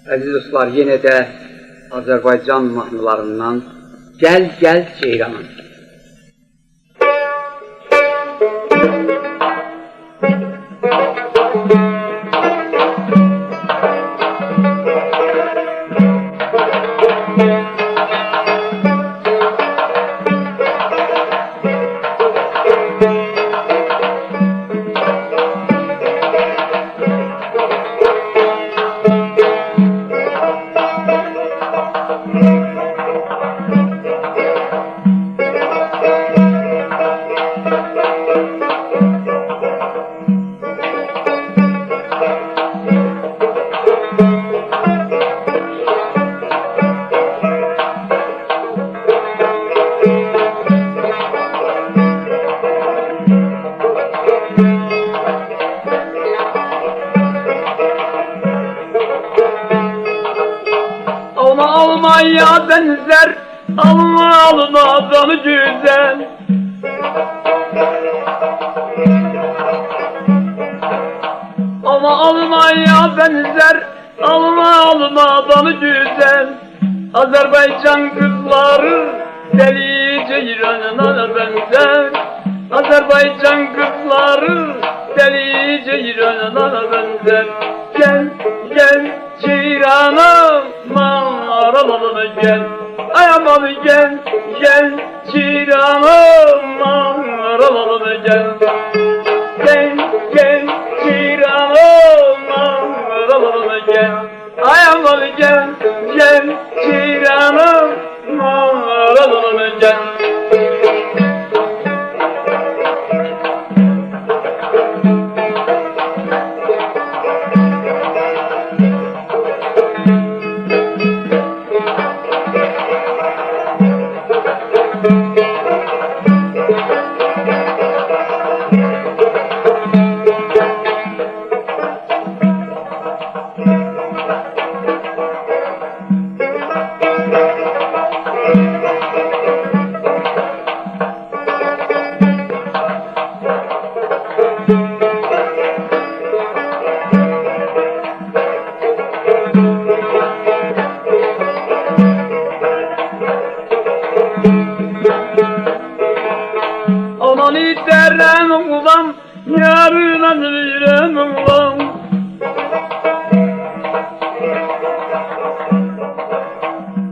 Əziz dostlar, yenə də Azərbaycan mahnılarından Gəl, gəl Ceyranım. Almaya benzer, almadan güzel. Almaya benzer, almadan güzel. Azerbaycan kızları deli ceyranına benzer. Azerbaycan kızları deli ceyranına benzer. Gel, gel Ceyranım, mağaralarına gel. Ay aman gel, gel Ceyranım, mağaralarına gel. Gel, gel Ceyranım, mağaralarına gel. Ay aman gel, gel Ceyranım, mağaralarına gel. Aman iterem oğlan, yarına verem oğlan.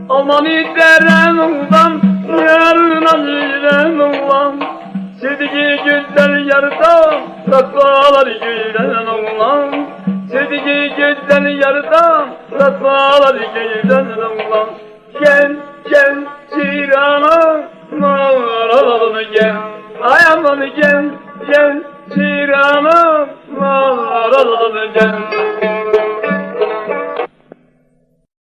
Aman iterem oğlan, yarına verem oğlan. Sevdiği güzel yarda, rastlalar gülen oğlan. Sevdiği güzel yarda, rastlalar gülen oğlan. Gel, gel Ceyran'a, mağaralarına gel. Ay aman gel, gel Ceyranım, mağaralarına gel.